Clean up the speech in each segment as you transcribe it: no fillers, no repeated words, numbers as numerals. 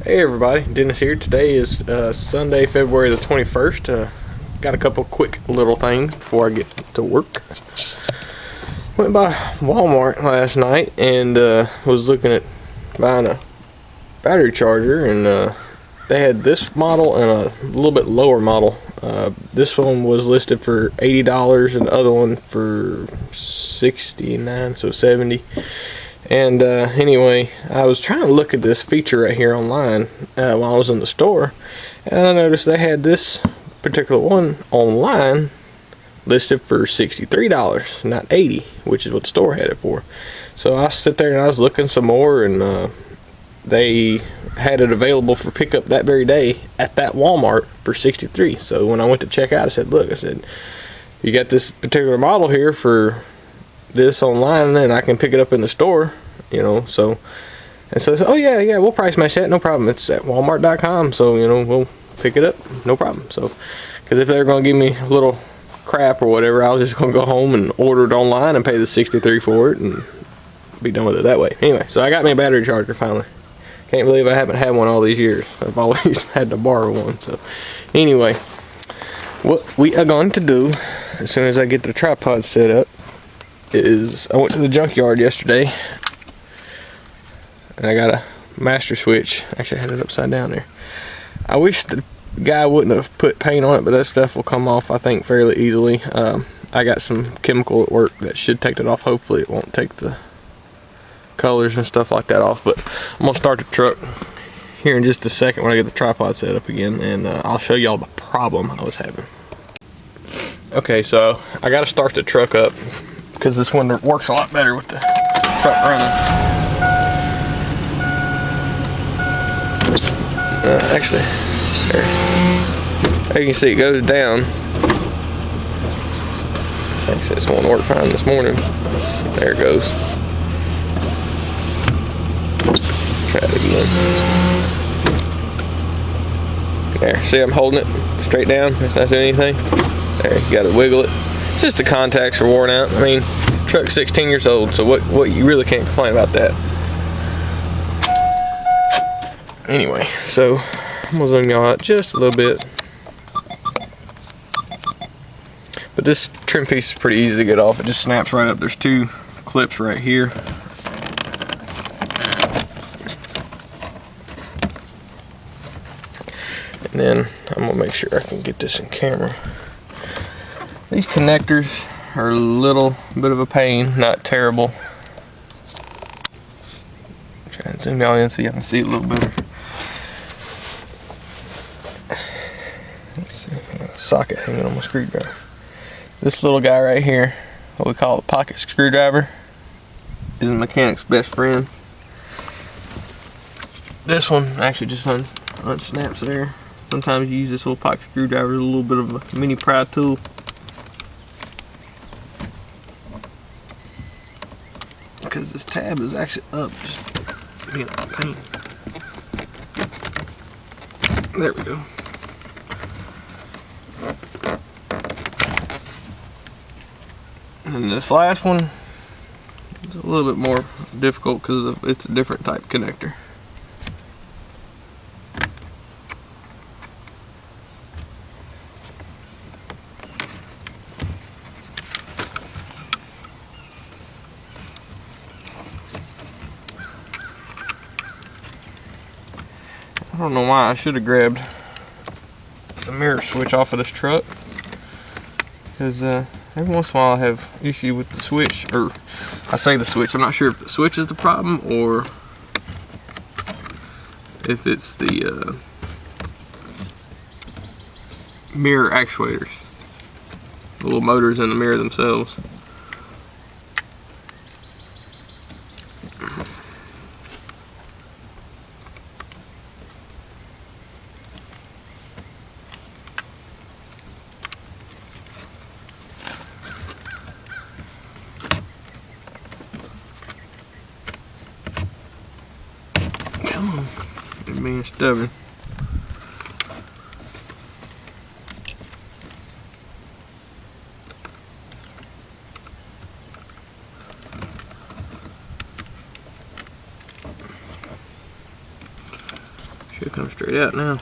Hey everybody, Dennis here. Today is Sunday, February the 21st. Got a couple quick little things before I get to work. Went by Walmart last night and was looking at buying a battery charger, and they had this model and a little bit lower model. This one was listed for $80 and the other one for $69, so $70. And anyway, I was trying to look at this feature right here online while I was in the store, and I noticed they had this particular one online listed for $63, not $80, which is what the store had it for. So I sit there and I was looking some more, and they had it available for pickup that very day at that Walmart for $63. So when I went to check out, I said, look, I said, you got this particular model here for this online, and I can pick it up in the store, you know. So and so I said, oh yeah, we'll price match that, no problem. It's at walmart.com, so you know, we'll pick it up, no problem. So because if they're gonna give me a little crap or whatever, I was just gonna go home and order it online and pay the $63 for it and be done with it that way. Anyway, so I got me a battery charger finally. Can't believe I haven't had one all these years. I've always had to borrow one. So anyway, what we are going to do as soon as I get the tripod set up is I went to the junkyard yesterday and I got a master switch. Actually, I had it upside down there. I wish the guy wouldn't have put paint on it, but that stuff will come off, I think, fairly easily. I got some chemical at work that should take that off. Hopefully it won't take the colors and stuff like that off, but I'm gonna start the truck here in just a second when I get the tripod set up again, and I'll show y'all the problem I was having. Okay, so I got to start the truck up because this one works a lot better with the truck running. Actually, there you can see it goes down. Actually, this won't work fine this morning. There it goes. Try it again. There, see, I'm holding it straight down. It's not doing anything. There, you gotta wiggle it. It's just the contacts are worn out. I mean, truck's 16 years old, so what you really can't complain about that. Anyway, so I'm gonna zoom y'all out just a little bit. But this trim piece is pretty easy to get off. It just snaps right up. There's two clips right here. And then I'm gonna make sure I can get this in camera. These connectors are a little bit of a pain, not terrible. Try and zoom y'all in so you can see it a little better. Let's see, I got a socket hanging on my screwdriver. This little guy right here, what we call a pocket screwdriver, is the mechanic's best friend. This one actually just unsnaps there. Sometimes you use this little pocket screwdriver as a little bit of a mini pry tool. Because this tab is actually up, just being a pain. There we go. And this last one is a little bit more difficult because it's a different type connector. I don't know why I should have grabbed the mirror switch off of this truck, because every once in a while I have issue with the switch, or I say the switch, I'm not sure if the switch is the problem or if it's the mirror actuators, the little motors in the mirror themselves. Come on, you're being stubborn. Should come straight out now.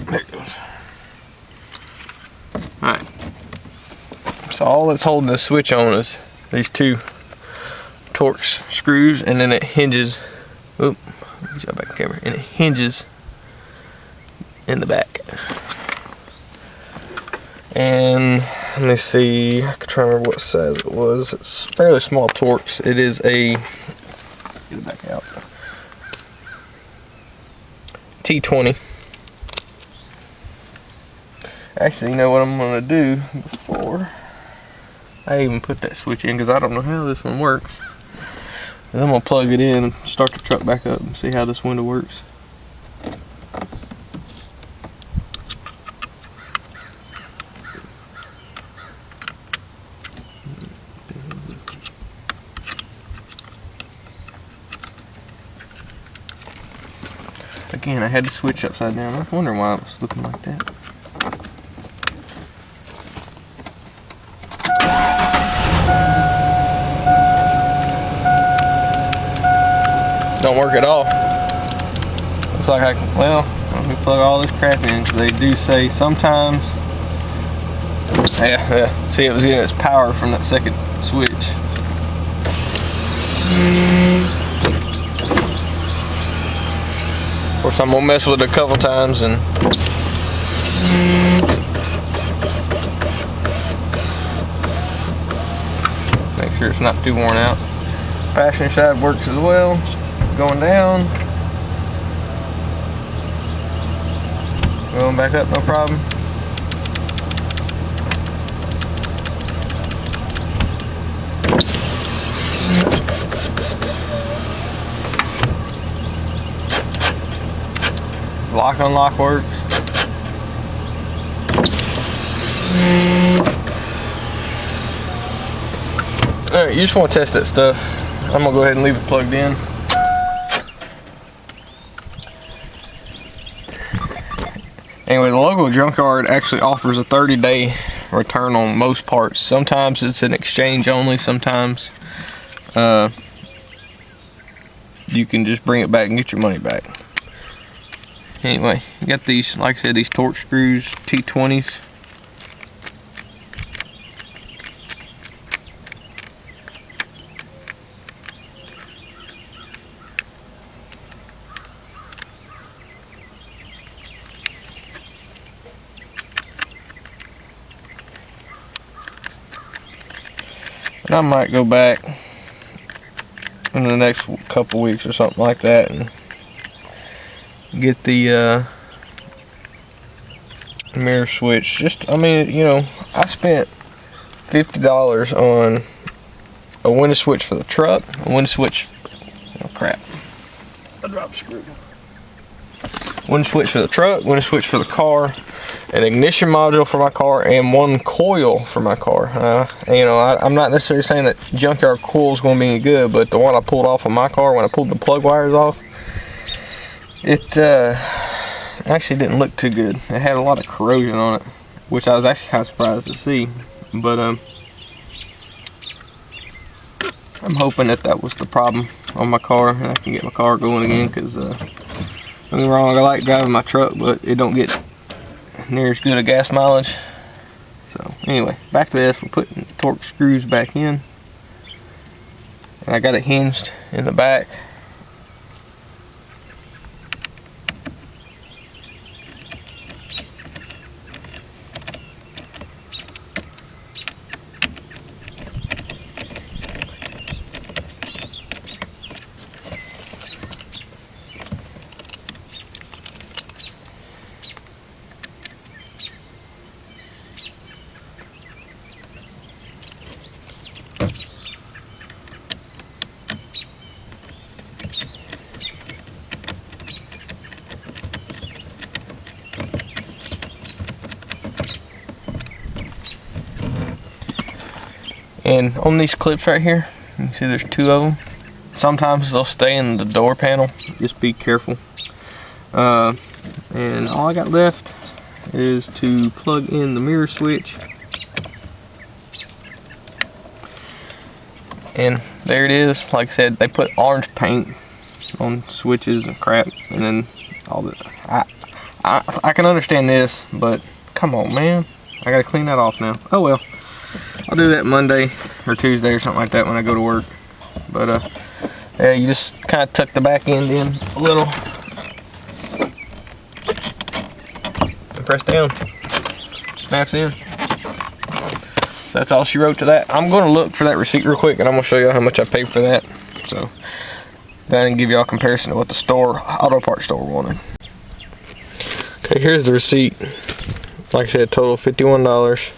There it goes. Alright. So all that's holding the switch on is these two Torx screws, and then it hinges. Oop, get you back on camera. And it hinges in the back. And let me see, I can try to remember what size it was. It's fairly small Torx. It is a, get it back out, T20. Actually, you know what I'm gonna do before I even put that switch in, because I don't know how this one works. And I'm gonna plug it in and start the truck back up and see how this window works. Again, I had the switch upside down. I was wondering why it was looking like that. Don't work at all. Looks like I can, well, let me plug all this crap in, because they do say sometimes, yeah, see, it was getting its power from that second switch. Of course, I'm gonna mess with it a couple times and make sure it's not too worn out. Passenger side works as well. Going down, going back up, no problem. Lock unlock works. Alright, you just want to test that stuff. I'm gonna go ahead and leave it plugged in. Anyway, the local junkyard actually offers a 30-day return on most parts. Sometimes it's an exchange only, sometimes you can just bring it back and get your money back. Anyway, you got these, like I said, these Torx screws, T20s. And I might go back in the next couple weeks or something like that and get the mirror switch. Just, I mean, you know, I spent $50 on a window switch for the truck, a window switch, oh crap, I dropped a screw. Window switch for the truck, window switch for the car, an ignition module for my car, and one coil for my car. You know, I'm not necessarily saying that junkyard coil is going to be any good, but the one I pulled off of my car when I pulled the plug wires off, it actually didn't look too good. It had a lot of corrosion on it, which I was actually kind of surprised to see. But I'm hoping that that was the problem on my car, and I can get my car going again. Because don't get me wrong, I like driving my truck, but it don't get near as good a gas mileage. So anyway, back to this. We're putting Torx screws back in, and I got it hinged in the back. And on these clips right here, you can see there's two of them. Sometimes they'll stay in the door panel. Just be careful. And all I got left is to plug in the mirror switch. And there it is. Like I said, they put orange paint on switches and crap, and then all that. I can understand this, but come on, man. I gotta clean that off now. Oh well. I'll do that Monday or Tuesday or something like that when I go to work. But yeah, you just kind of tuck the back end in a little and press down. Snaps in. So that's all she wrote to that. I'm gonna look for that receipt real quick, and I'm gonna show you how much I paid for that. So then I can give you all a comparison to what the store, auto parts store, wanted. Okay, here's the receipt. Like I said, total $51.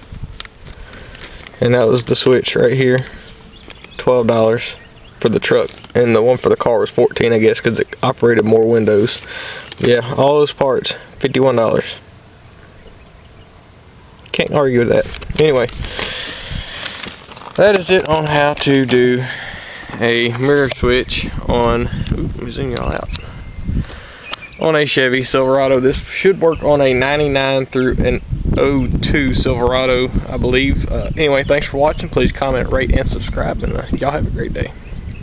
And that was the switch right here, $12 for the truck, and the one for the car was $14, I guess, because it operated more windows. Yeah, all those parts, $51. Can't argue with that. Anyway, that is it on how to do a mirror switch on. Let me zoom y'all out. On a Chevy Silverado. This should work on a 99 through an 02 Silverado, I believe. Anyway, thanks for watching. Please comment, rate, and subscribe, and y'all have a great day.